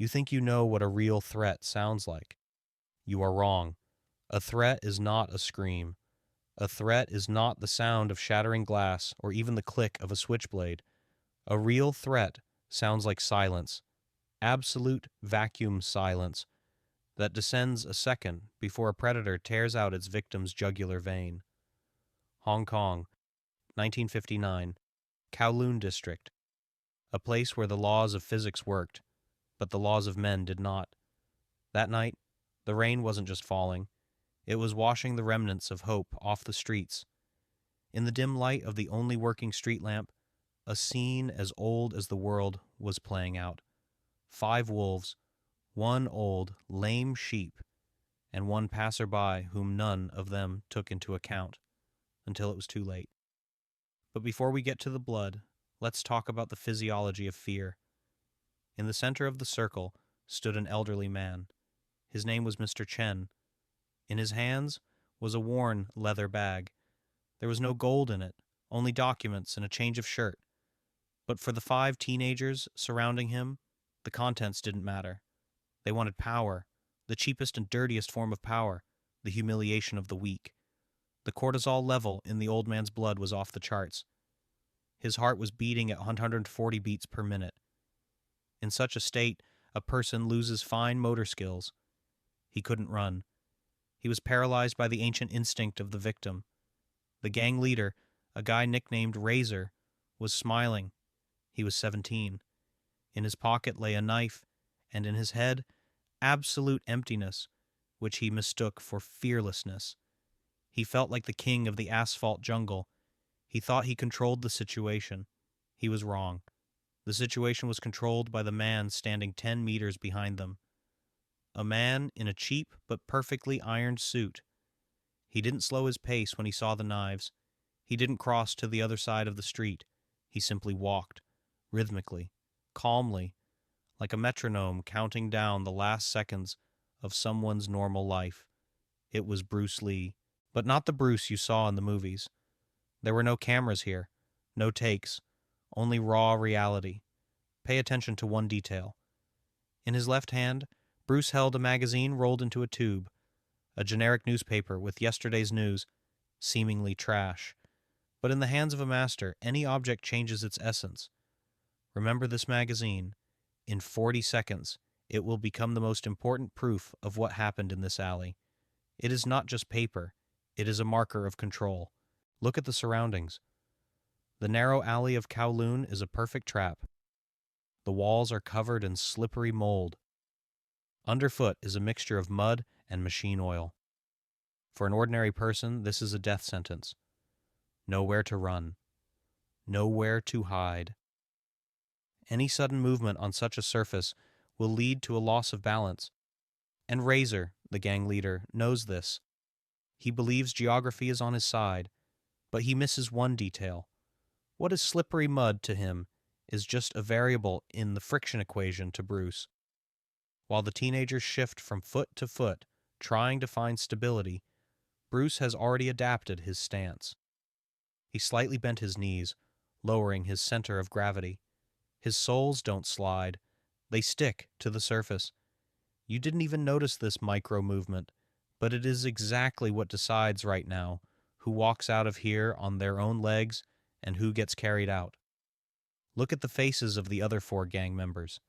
You think you know what a real threat sounds like. You are wrong. A threat is not a scream. A threat is not the sound of shattering glass or even the click of a switchblade. A real threat sounds like silence, absolute vacuum silence that descends a second before a predator tears out its victim's jugular vein. Hong Kong, 1959, Kowloon District, a place where the laws of physics worked, but the laws of men did not. That night, the rain wasn't just falling, it was washing the remnants of hope off the streets. In the dim light of the only working street lamp, a scene as old as the world was playing out. 5 wolves, 1 old, lame sheep, and 1 passerby whom none of them took into account, until it was too late. But before we get to the blood, let's talk about the physiology of fear. In the center of the circle stood an elderly man. His name was Mr. Chen. In his hands was a worn leather bag. There was no gold in it, only documents and a change of shirt. But for the 5 teenagers surrounding him, the contents didn't matter. They wanted power, the cheapest and dirtiest form of power, the humiliation of the weak. The cortisol level in the old man's blood was off the charts. His heart was beating at 140 beats per minute. In such a state, a person loses fine motor skills. He couldn't run. He was paralyzed by the ancient instinct of the victim. The gang leader, a guy nicknamed Razor, was smiling. He was 17. In his pocket lay a knife, and in his head, absolute emptiness, which he mistook for fearlessness. He felt like the king of the asphalt jungle. He thought he controlled the situation. He was wrong. The situation was controlled by the man standing 10 meters behind them. A man in a cheap but perfectly ironed suit. He didn't slow his pace when he saw the knives. He didn't cross to the other side of the street. He simply walked, rhythmically, calmly, like a metronome counting down the last seconds of someone's normal life. It was Bruce Lee, but not the Bruce you saw in the movies. There were no cameras here, no takes, only raw reality. Pay attention to one detail. In his left hand, Bruce held a magazine rolled into a tube, a generic newspaper with yesterday's news, seemingly trash. But in the hands of a master, any object changes its essence. Remember this magazine. In 40 seconds, it will become the most important proof of what happened in this alley. It is not just paper. It is a marker of control. Look at the surroundings. The narrow alley of Kowloon is a perfect trap. The walls are covered in slippery mold. Underfoot is a mixture of mud and machine oil. For an ordinary person, this is a death sentence. Nowhere to run. Nowhere to hide. Any sudden movement on such a surface will lead to a loss of balance. And Razor, the gang leader, knows this. He believes geography is on his side, but he misses one detail. What is slippery mud to him is just a variable in the friction equation to Bruce. While the teenagers shift from foot to foot, trying to find stability, Bruce has already adapted his stance. He slightly bent his knees, lowering his center of gravity. His soles don't slide. They stick to the surface. You didn't even notice this micro movement, but it is exactly what decides right now who walks out of here on their own legs and who gets carried out. Look at the faces of the other 4 gang members.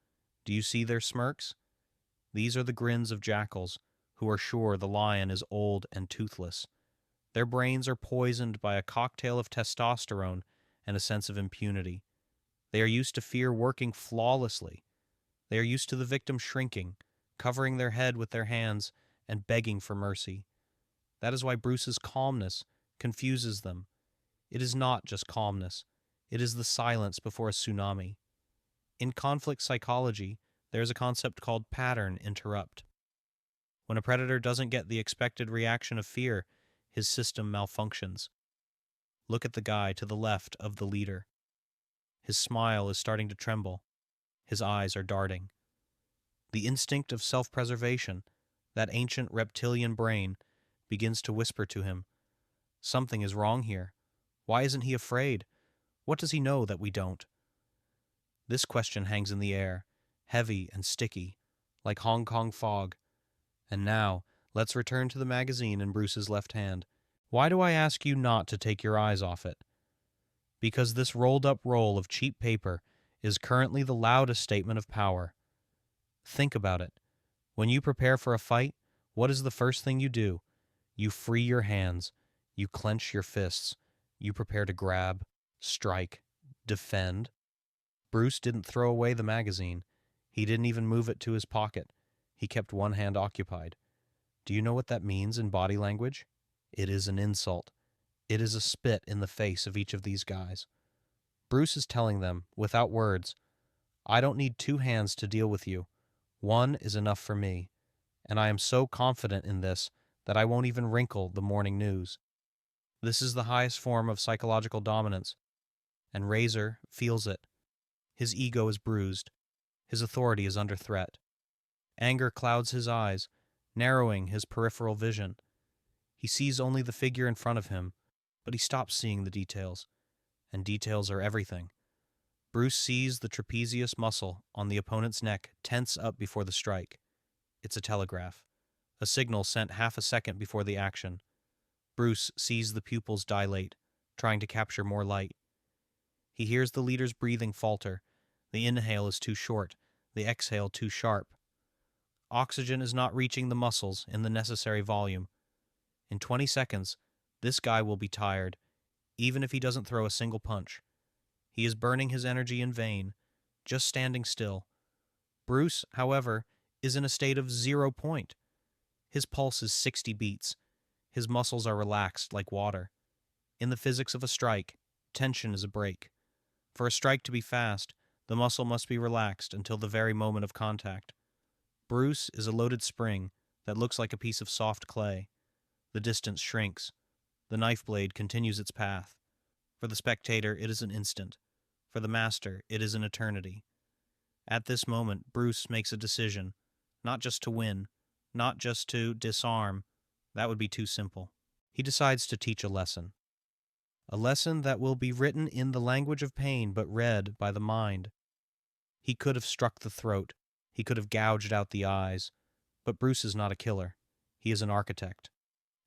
Do you see their smirks? These are the grins of jackals, who are sure the lion is old and toothless. Their brains are poisoned by a cocktail of testosterone and a sense of impunity. They are used to fear working flawlessly. They are used to the victim shrinking, covering their head with their hands, and begging for mercy. That is why Bruce's calmness confuses them. It is not just calmness. It is the silence before a tsunami. In conflict psychology, there is a concept called pattern interrupt. When a predator doesn't get the expected reaction of fear, his system malfunctions. Look at the guy to the left of the leader. His smile is starting to tremble. His eyes are darting. The instinct of self-preservation, that ancient reptilian brain, begins to whisper to him, "Something is wrong here. Why isn't he afraid? What does he know that we don't?" This question hangs in the air, heavy and sticky, like Hong Kong fog. And now, let's return to the magazine in Bruce's left hand. Why do I ask you not to take your eyes off it? Because this rolled-up roll of cheap paper is currently the loudest statement of power. Think about it. When you prepare for a fight, what is the first thing you do? You free your hands. You clench your fists. You prepare to grab, strike, defend. Bruce didn't throw away the magazine. He didn't even move it to his pocket. He kept one hand occupied. Do you know what that means in body language? It is an insult. It is a spit in the face of each of these guys. Bruce is telling them, without words, I don't need two hands to deal with you. One is enough for me. And I am so confident in this that I won't even wrinkle the morning news. This is the highest form of psychological dominance, and Razor feels it. His ego is bruised. His authority is under threat. Anger clouds his eyes, narrowing his peripheral vision. He sees only the figure in front of him, but he stops seeing the details, and details are everything. Bruce sees the trapezius muscle on the opponent's neck tense up before the strike. It's a telegraph, a signal sent half a second before the action. Bruce sees the pupils dilate, trying to capture more light. He hears the leader's breathing falter. The inhale is too short, the exhale too sharp. Oxygen is not reaching the muscles in the necessary volume. In 20 seconds, this guy will be tired, even if he doesn't throw a single punch. He is burning his energy in vain, just standing still. Bruce, however, is in a state of 0 point. His pulse is 60 beats. His muscles are relaxed like water. In the physics of a strike, tension is a break. For a strike to be fast, the muscle must be relaxed until the very moment of contact. Bruce is a loaded spring that looks like a piece of soft clay. The distance shrinks. The knife blade continues its path. For the spectator, it is an instant. For the master, it is an eternity. At this moment, Bruce makes a decision, not just to win, not just to disarm. That would be too simple. He decides to teach a lesson. A lesson that will be written in the language of pain but read by the mind. He could have struck the throat. He could have gouged out the eyes. But Bruce is not a killer. He is an architect.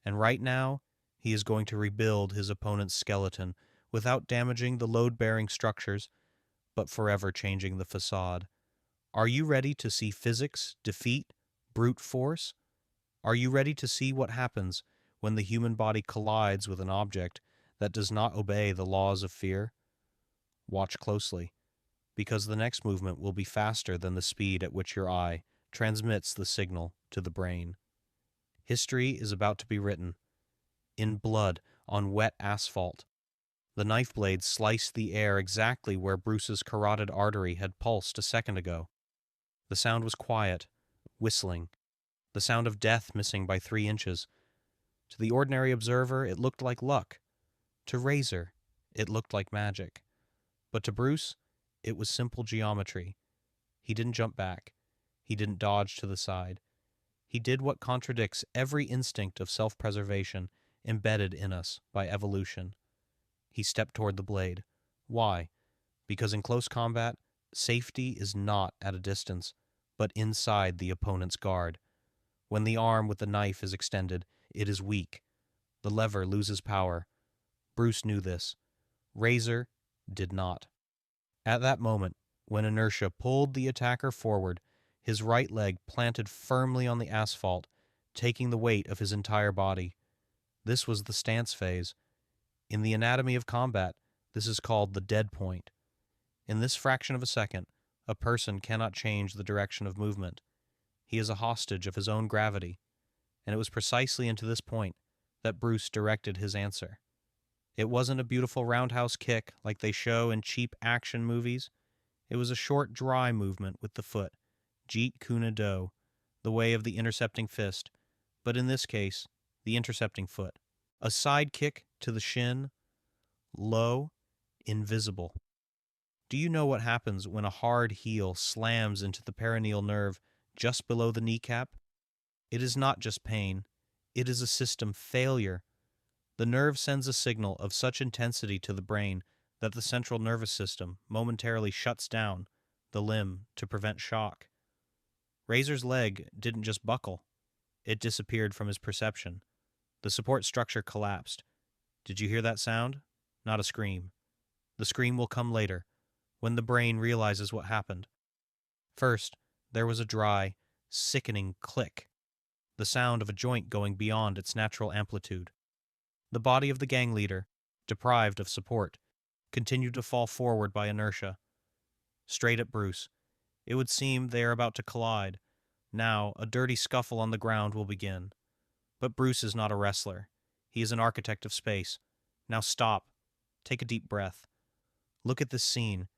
And right now, he is going to rebuild his opponent's skeleton without damaging the load-bearing structures, but forever changing the facade. Are you ready to see physics defeat brute force? Are you ready to see what happens when the human body collides with an object that does not obey the laws of fear? Watch closely, because the next movement will be faster than the speed at which your eye transmits the signal to the brain. History is about to be written. In blood, on wet asphalt. The knife blade sliced the air exactly where Bruce's carotid artery had pulsed a second ago. The sound was quiet, whistling, the sound of death missing by 3 inches. To the ordinary observer, it looked like luck. To Razor, it looked like magic. But to Bruce, it was simple geometry. He didn't jump back. He didn't dodge to the side. He did what contradicts every instinct of self-preservation embedded in us by evolution. He stepped toward the blade. Why? Because in close combat, safety is not at a distance, but inside the opponent's guard. When the arm with the knife is extended, it is weak. The lever loses power. Bruce knew this. Razor did not. At that moment, when inertia pulled the attacker forward, his right leg planted firmly on the asphalt, taking the weight of his entire body. This was the stance phase. In the anatomy of combat, this is called the dead point. In this fraction of a second, a person cannot change the direction of movement. He is a hostage of his own gravity, and it was precisely into this point that Bruce directed his answer. It wasn't a beautiful roundhouse kick like they show in cheap action movies. It was a short, dry movement with the foot, Jeet Kune Do, the way of the intercepting fist, but in this case, the intercepting foot. A side kick to the shin, low, invisible. Do you know what happens when a hard heel slams into the perineal nerve just below the kneecap? It is not just pain. It is a system failure. The nerve sends a signal of such intensity to the brain that the central nervous system momentarily shuts down the limb to prevent shock. Razor's leg didn't just buckle, it disappeared from his perception. The support structure collapsed. Did you hear that sound? Not a scream. The scream will come later, when the brain realizes what happened. First, there was a dry, sickening click, the sound of a joint going beyond its natural amplitude. The body of the gang leader, deprived of support, continued to fall forward by inertia, straight at Bruce. It would seem they are about to collide. Now, a dirty scuffle on the ground will begin. But Bruce is not a wrestler. He is an architect of space. Now stop. Take a deep breath. Look at this scene.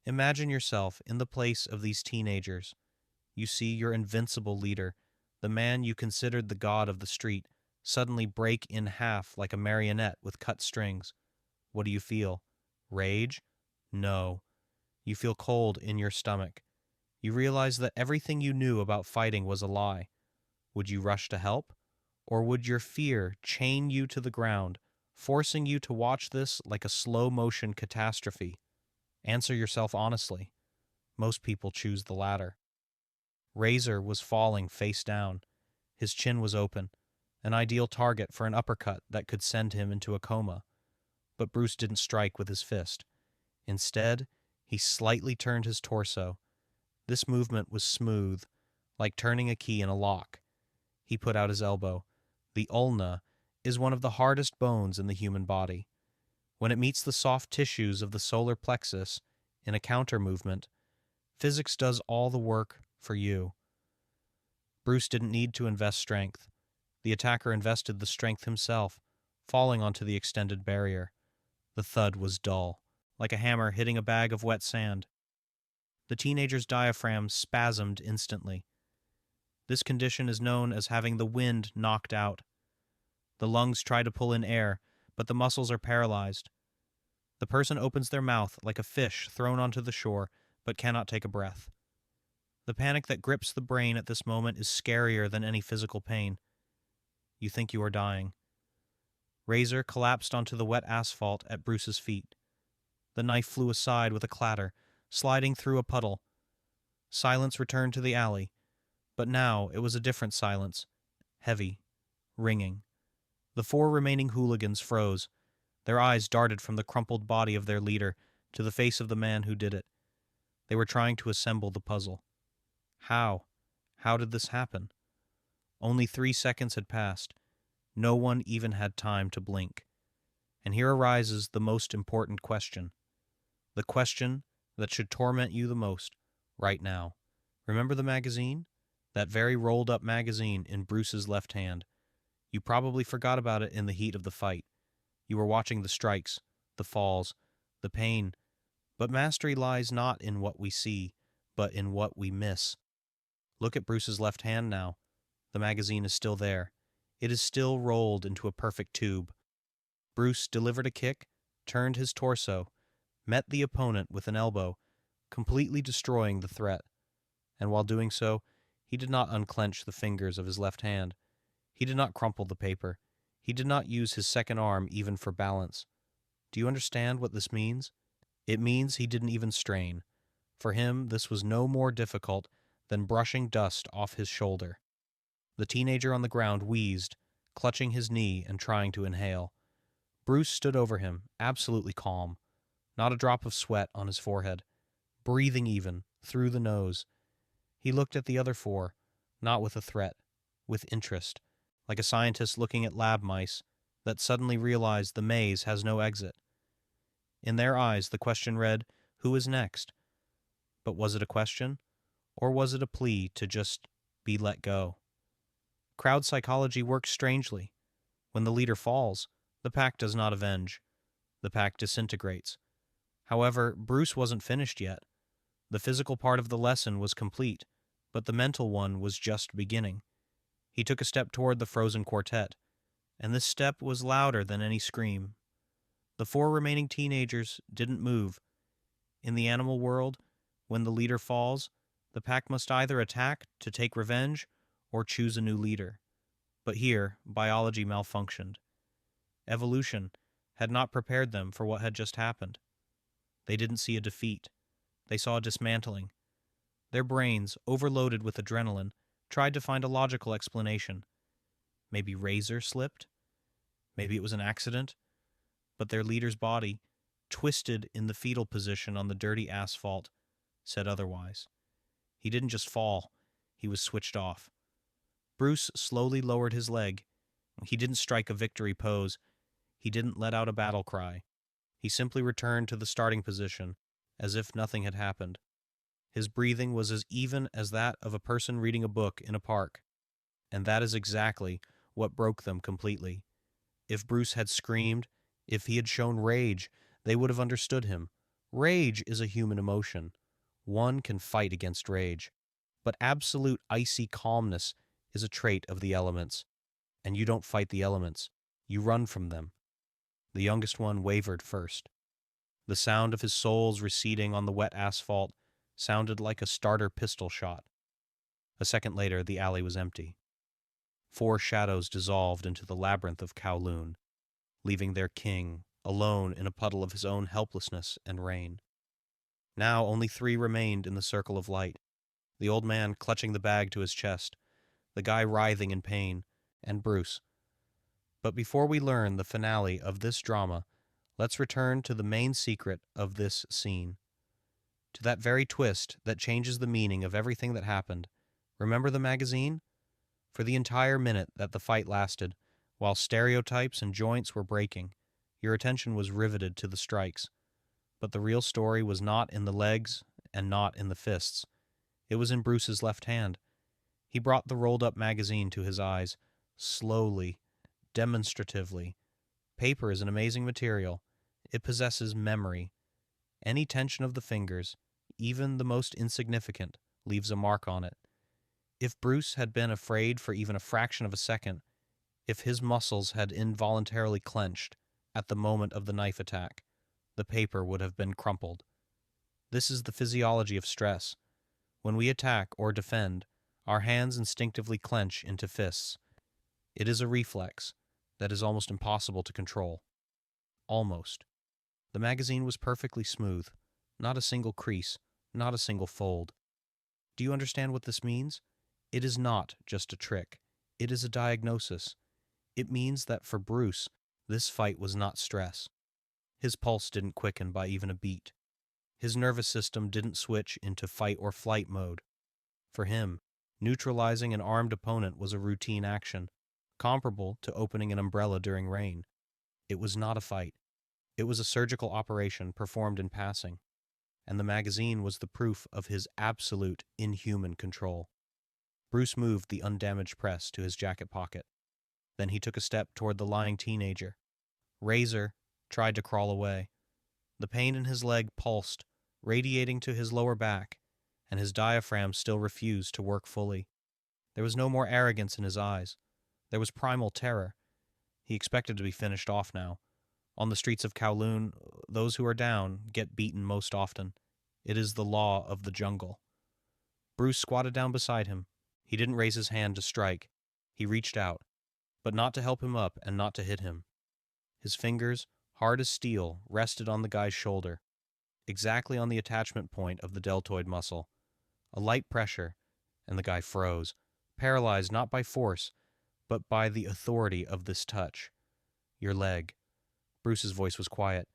Imagine yourself in the place of these teenagers. You see your invincible leader, the man you considered the god of the street, suddenly break in half like a marionette with cut strings. What do you feel? Rage? No. You feel cold in your stomach. You realize that everything you knew about fighting was a lie. Would you rush to help? Or would your fear chain you to the ground, forcing you to watch this like a slow-motion catastrophe? Answer yourself honestly. Most people choose the latter. Razor was falling face down. His chin was open, an ideal target for an uppercut that could send him into a coma. But Bruce didn't strike with his fist. Instead, he slightly turned his torso. This movement was smooth, like turning a key in a lock. He put out his elbow. The ulna is one of the hardest bones in the human body. When it meets the soft tissues of the solar plexus in a counter movement, physics does all the work for you. Bruce didn't need to invest strength. The attacker invested the strength himself, falling onto the extended barrier. The thud was dull, like a hammer hitting a bag of wet sand. The teenager's diaphragm spasmed instantly. This condition is known as having the wind knocked out. The lungs try to pull in air, but the muscles are paralyzed. The person opens their mouth like a fish thrown onto the shore, but cannot take a breath. The panic that grips the brain at this moment is scarier than any physical pain. You think you are dying. Razor collapsed onto the wet asphalt at Bruce's feet. The knife flew aside with a clatter, sliding through a puddle. Silence returned to the alley, but now it was a different silence, heavy, ringing. The 4 remaining hooligans froze. Their eyes darted from the crumpled body of their leader to the face of the man who did it. They were trying to assemble the puzzle. How? How did this happen? Only 3 seconds had passed. No one even had time to blink. And here arises the most important question. The question that should torment you the most right now. Remember the magazine? That very rolled-up magazine in Bruce's left hand. You probably forgot about it in the heat of the fight. You were watching the strikes, the falls, the pain. But mastery lies not in what we see, but in what we miss. Look at Bruce's left hand now. The magazine is still there. It is still rolled into a perfect tube. Bruce delivered a kick, turned his torso, met the opponent with an elbow, completely destroying the threat. And while doing so, he did not unclench the fingers of his left hand. He did not crumple the paper. He did not use his second arm even for balance. Do you understand what this means? It means he didn't even strain. For him, this was no more difficult than brushing dust off his shoulder. The teenager on the ground wheezed, clutching his knee and trying to inhale. Bruce stood over him, absolutely calm. Not a drop of sweat on his forehead. Breathing even, through the nose. He looked at the other 4, not with a threat, with interest, like a scientist looking at lab mice that suddenly realized the maze has no exit. In their eyes, the question read, "Who is next?" But was it a question? Or was it a plea to just be let go? Crowd psychology works strangely. When the leader falls, the pack does not avenge. The pack disintegrates. However, Bruce wasn't finished yet. The physical part of the lesson was complete, but the mental one was just beginning. He took a step toward the frozen quartet, and this step was louder than any scream. The 4 remaining teenagers didn't move. In the animal world, when the leader falls, the pack must either attack to take revenge or choose a new leader. But here, biology malfunctioned. Evolution had not prepared them for what had just happened. They didn't see a defeat. They saw a dismantling. Their brains, overloaded with adrenaline, tried to find a logical explanation. Maybe Razor slipped? Maybe it was an accident? But their leader's body, twisted in the fetal position on the dirty asphalt, said otherwise. He didn't just fall, he was switched off. Bruce slowly lowered his leg. He didn't strike a victory pose. He didn't let out a battle cry. He simply returned to the starting position, as if nothing had happened. His breathing was as even as that of a person reading a book in a park. And that is exactly what broke them completely. If Bruce had screamed, if he had shown rage, they would have understood him. Rage is a human emotion. One can fight against rage. But absolute icy calmness is a trait of the elements. And you don't fight the elements. You run from them. The youngest one wavered first. The sound of his soles receding on the wet asphalt sounded like a starter pistol shot. A second later, the alley was empty. 4 shadows dissolved into the labyrinth of Kowloon, leaving their king alone in a puddle of his own helplessness and rain. Now only 3 remained in the circle of light. The old man clutching the bag to his chest, the guy writhing in pain, and Bruce. But before we learn the finale of this drama, let's return to the main secret of this scene. To that very twist that changes the meaning of everything that happened. Remember the magazine? For the entire minute that the fight lasted, while stereotypes and joints were breaking, your attention was riveted to the strikes. But the real story was not in the legs and not in the fists. It was in Bruce's left hand. He brought the rolled-up magazine to his eyes, slowly, demonstratively. Paper is an amazing material. It possesses memory. Any tension of the fingers, even the most insignificant, leaves a mark on it. If Bruce had been afraid for even a fraction of a second, if his muscles had involuntarily clenched at the moment of the knife attack, the paper would have been crumpled. This is the physiology of stress. When we attack or defend, our hands instinctively clench into fists. It is a reflex that is almost impossible to control. Almost. The magazine was perfectly smooth. Not a single crease, not a single fold. Do you understand what this means? It is not just a trick. It is a diagnosis. It means that for Bruce, this fight was not stress. His pulse didn't quicken by even a beat. His nervous system didn't switch into fight or flight mode. For him, neutralizing an armed opponent was a routine action, comparable to opening an umbrella during rain. It was not a fight. It was a surgical operation performed in passing, and the magazine was the proof of his absolute inhuman control. Bruce moved the undamaged press to his jacket pocket. Then he took a step toward the lying teenager. Razor tried to crawl away. The pain in his leg pulsed, radiating to his lower back, and his diaphragm still refused to work fully. There was no more arrogance in his eyes. There was primal terror. He expected to be finished off now. On the streets of Kowloon, those who are down get beaten most often. It is the law of the jungle. Bruce squatted down beside him. He didn't raise his hand to strike. He reached out, but not to help him up and not to hit him. His fingers, hard as steel, rested on the guy's shoulder, exactly on the attachment point of the deltoid muscle. A light pressure, and the guy froze, paralyzed not by force, but by the authority of this touch. Your leg. Bruce's voice was quiet,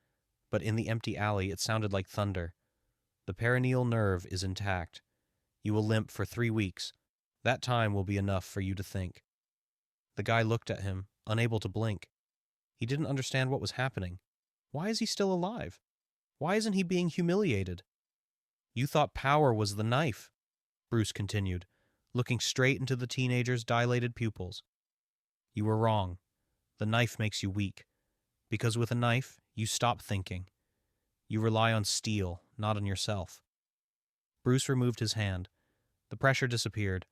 but in the empty alley it sounded like thunder. The perineal nerve is intact. You will limp for 3 weeks. That time will be enough for you to think. The guy looked at him, unable to blink. He didn't understand what was happening. Why is he still alive? Why isn't he being humiliated? You thought power was the knife, Bruce continued, looking straight into the teenager's dilated pupils. You were wrong. The knife makes you weak. Because with a knife, you stop thinking. You rely on steel, not on yourself. Bruce removed his hand. The pressure disappeared,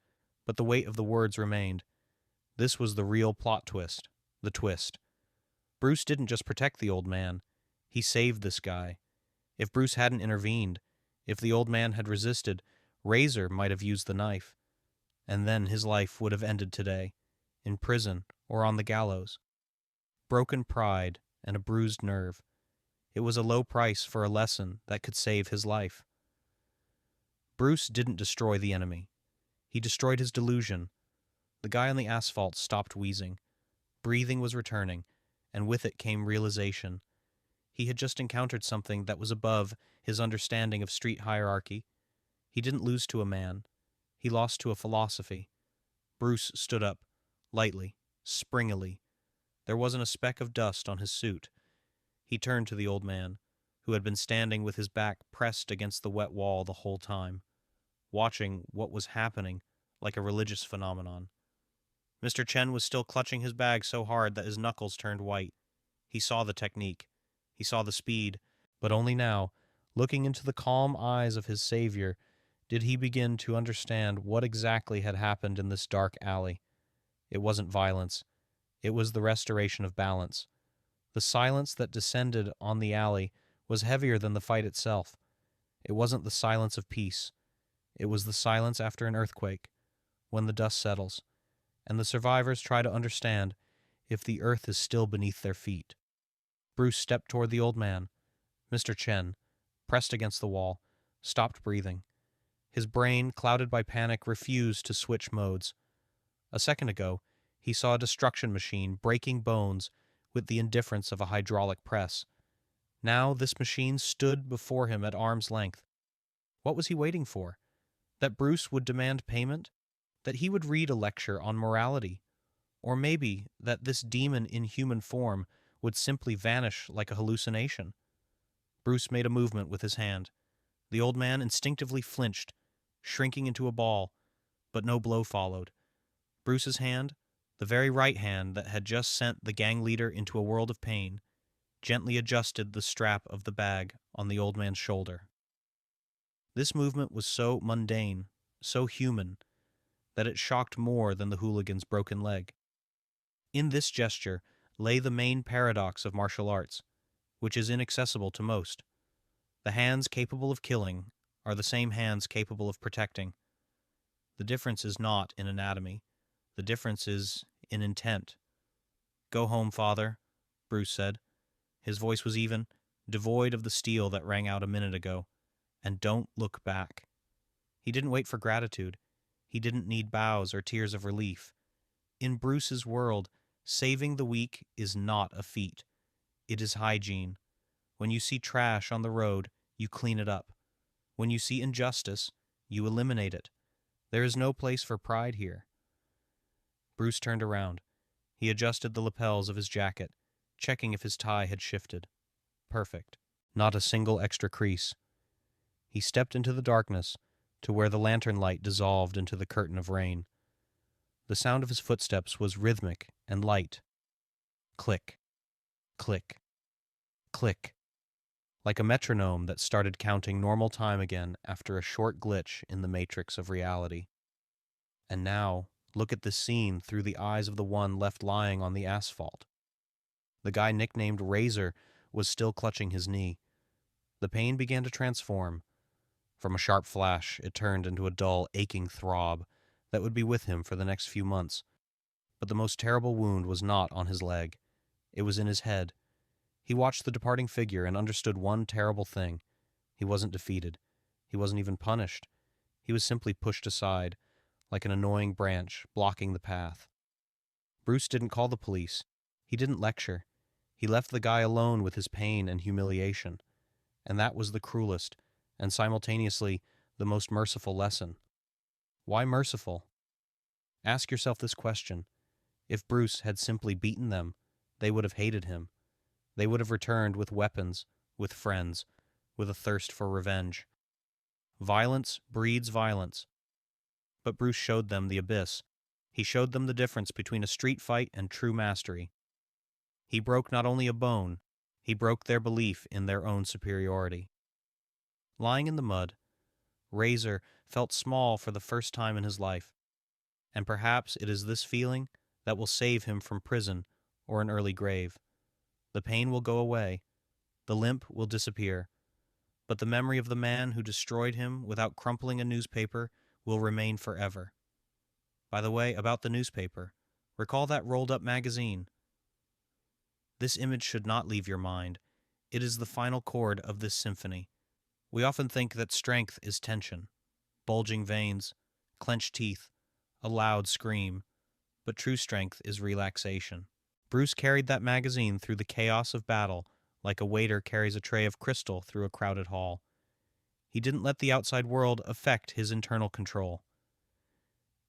but the weight of the words remained. This was the real plot twist, the twist. Bruce didn't just protect the old man. He saved this guy. If Bruce hadn't intervened, if the old man had resisted, Razor might have used the knife. And then his life would have ended today, in prison or on the gallows. Broken pride and a bruised nerve. It was a low price for a lesson that could save his life. Bruce didn't destroy the enemy. He destroyed his delusion. The guy on the asphalt stopped wheezing. Breathing was returning, and with it came realization. He had just encountered something that was above his understanding of street hierarchy. He didn't lose to a man. He lost to a philosophy. Bruce stood up, lightly, springily. There wasn't a speck of dust on his suit. He turned to the old man, who had been standing with his back pressed against the wet wall the whole time, watching what was happening like a religious phenomenon. Mr. Chen was still clutching his bag so hard that his knuckles turned white. He saw the technique. He saw the speed. But only now, looking into the calm eyes of his savior, did he begin to understand what exactly had happened in this dark alley. It wasn't violence. It was the restoration of balance. The silence that descended on the alley was heavier than the fight itself. It wasn't the silence of peace. It was the silence after an earthquake, when the dust settles, and the survivors try to understand if the earth is still beneath their feet. Bruce stepped toward the old man. Mr. Chen, pressed against the wall, stopped breathing. His brain, clouded by panic, refused to switch modes. A second ago, he saw a destruction machine breaking bones with the indifference of a hydraulic press. Now this machine stood before him at arm's length. What was he waiting for? That Bruce would demand payment? That he would read a lecture on morality? Or maybe that this demon in human form would simply vanish like a hallucination? Bruce made a movement with his hand. The old man instinctively flinched, shrinking into a ball, but no blow followed. Bruce's hand, the very right hand that had just sent the gang leader into a world of pain, gently adjusted the strap of the bag on the old man's shoulder. This movement was so mundane, so human, that it shocked more than the hooligan's broken leg. In this gesture lay the main paradox of martial arts, which is inaccessible to most. The hands capable of killing are the same hands capable of protecting. The difference is not in anatomy. The difference is in intent. "Go home, father," Bruce said. His voice was even, devoid of the steel that rang out a minute ago. "And don't look back." He didn't wait for gratitude. He didn't need bows or tears of relief. In Bruce's world, saving the weak is not a feat. It is hygiene. When you see trash on the road, you clean it up. When you see injustice, you eliminate it. There is no place for pride here. Bruce turned around. He adjusted the lapels of his jacket, checking if his tie had shifted. Perfect. Not a single extra crease. He stepped into the darkness, to where the lantern light dissolved into the curtain of rain. The sound of his footsteps was rhythmic and light. Click, click, click, like a metronome that started counting normal time again after a short glitch in the matrix of reality. And now, look at this scene through the eyes of the one left lying on the asphalt. The guy nicknamed Razor was still clutching his knee. The pain began to transform. From a sharp flash, it turned into a dull, aching throb that would be with him for the next few months. But the most terrible wound was not on his leg. It was in his head. He watched the departing figure and understood one terrible thing. He wasn't defeated. He wasn't even punished. He was simply pushed aside, like an annoying branch blocking the path. Bruce didn't call the police. He didn't lecture. He left the guy alone with his pain and humiliation. And that was the cruelest, and simultaneously the most merciful lesson. Why merciful? Ask yourself this question. If Bruce had simply beaten them, they would have hated him. They would have returned with weapons, with friends, with a thirst for revenge. Violence breeds violence. But Bruce showed them the abyss. He showed them the difference between a street fight and true mastery. He broke not only a bone, he broke their belief in their own superiority. Lying in the mud, Razor felt small for the first time in his life, and perhaps it is this feeling that will save him from prison or an early grave. The pain will go away, the limp will disappear, but the memory of the man who destroyed him without crumpling a newspaper will remain forever. By the way, about the newspaper, recall that rolled-up magazine. This image should not leave your mind. It is the final chord of this symphony. We often think that strength is tension. bulging veins, clenched teeth, a loud scream, but true strength is relaxation. Bruce carried that magazine through the chaos of battle like a waiter carries a tray of crystal through a crowded hall. He didn't let the outside world affect his internal control.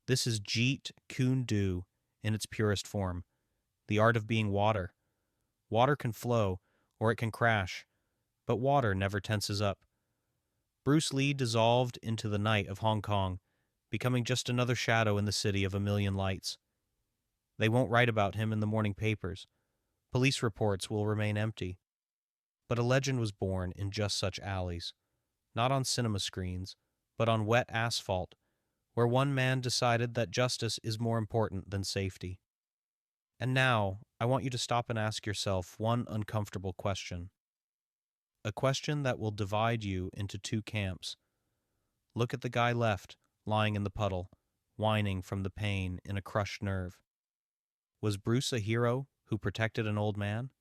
This is Jeet Kune Do in its purest form, the art of being water. Water can flow, or it can crash, but water never tenses up. Bruce Lee dissolved into the night of Hong Kong, becoming just another shadow in the city of a million lights. They won't write about him in the morning papers. Police reports will remain empty. But a legend was born in just such alleys, not on cinema screens, but on wet asphalt, where one man decided that justice is more important than safety. And now, I want you to stop and ask yourself one uncomfortable question. A question that will divide you into two camps. Look at the guy left, lying in the puddle, whining from the pain in a crushed nerve. Was Bruce a hero who protected an old man?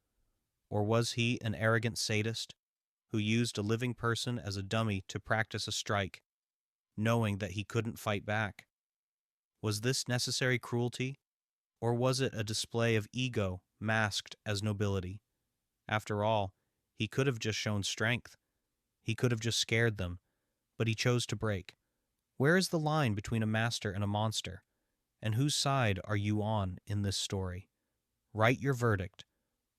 Or was he an arrogant sadist who used a living person as a dummy to practice a strike, knowing that he couldn't fight back? Was this necessary cruelty, or was it a display of ego masked as nobility? After all, he could have just shown strength. He could have just scared them, but he chose to break. Where is the line between a master and a monster? And whose side are you on in this story? Write your verdict,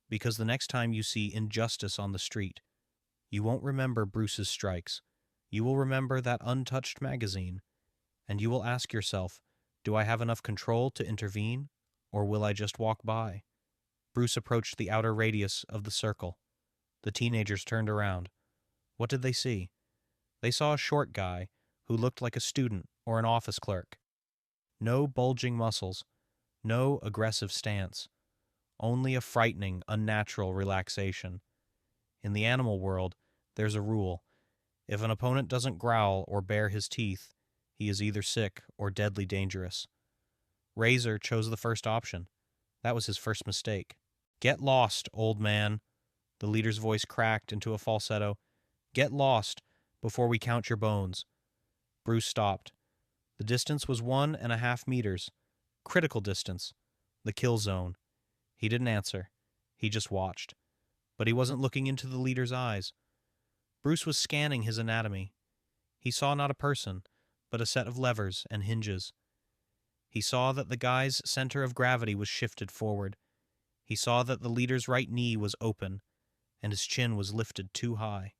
because the next time you see injustice on the street, you won't remember Bruce's strikes. You will remember that untouched magazine, and you will ask yourself, do I have enough control to intervene, or will I just walk by? Bruce approached the outer radius of the circle. The teenagers turned around. What did they see? They saw a short guy who looked like a student or an office clerk. No bulging muscles, no aggressive stance, only a frightening, unnatural relaxation. In the animal world, there's a rule. If an opponent doesn't growl or bare his teeth, he is either sick or deadly dangerous. Razor chose the first option. That was his first mistake. Get lost, old man. The leader's voice cracked into a falsetto. Get lost before we count your bones. Bruce stopped. The distance was 1.5 meters. Critical distance. The kill zone. He didn't answer. He just watched. But he wasn't looking into the leader's eyes. Bruce was scanning his anatomy. He saw not a person, but a set of levers and hinges. He saw that the guy's center of gravity was shifted forward. He saw that the leader's right knee was open, and his chin was lifted too high.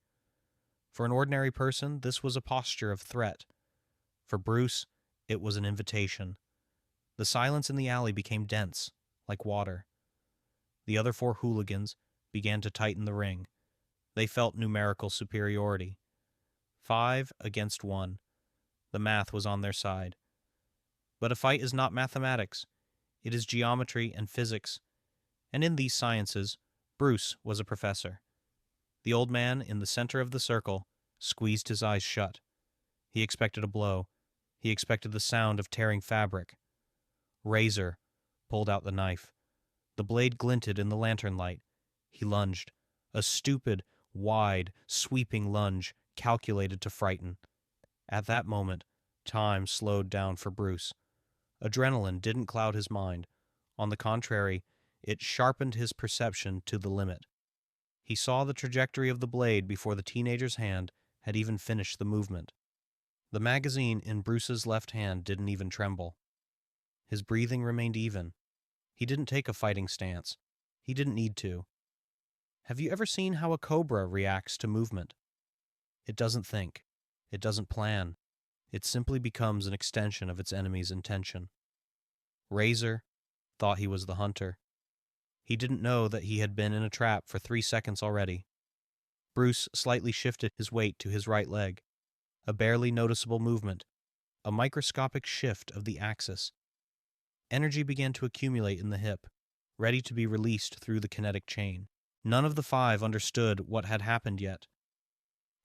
For an ordinary person, this was a posture of threat. For Bruce, it was an invitation. The silence in the alley became dense, like water. The other 4 hooligans began to tighten the ring. They felt numerical superiority. 5 against 1. The math was on their side. But a fight is not mathematics. It is geometry and physics. And in these sciences, Bruce was a professor. The old man in the center of the circle squeezed his eyes shut. He expected a blow. He expected the sound of tearing fabric. Razor pulled out the knife. The blade glinted in the lantern light. He lunged. A stupid, wide, sweeping lunge calculated to frighten. At that moment, time slowed down for Bruce. Adrenaline didn't cloud his mind. On the contrary, it sharpened his perception to the limit. He saw the trajectory of the blade before the teenager's hand had even finished the movement. The magazine in Bruce's left hand didn't even tremble. His breathing remained even. He didn't take a fighting stance. He didn't need to. Have you ever seen how a cobra reacts to movement? It doesn't think. It doesn't plan. It simply becomes an extension of its enemy's intention. Razor thought he was the hunter. He didn't know that he had been in a trap for 3 seconds already. Bruce slightly shifted his weight to his right leg. A barely noticeable movement. A microscopic shift of the axis. Energy began to accumulate in the hip, ready to be released through the kinetic chain. None of the 5 understood what had happened yet.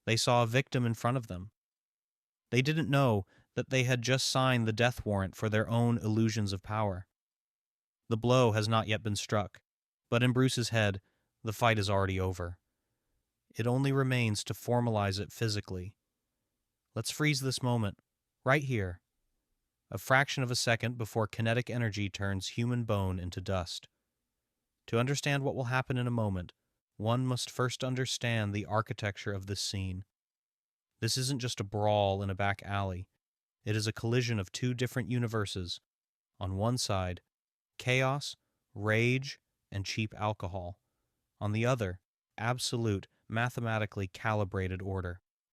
They saw a victim in front of them. They didn't know that they had just signed the death warrant for their own illusions of power. The blow has not yet been struck, but in Bruce's head, the fight is already over. It only remains to formalize it physically. Let's freeze this moment. right here, a fraction of a second before kinetic energy turns human bone into dust. To understand what will happen in a moment, one must first understand the architecture of this scene. This isn't just a brawl in a back alley. It is a collision of two different universes. On one side, chaos, rage, and cheap alcohol. On the other, absolute, mathematically calibrated order.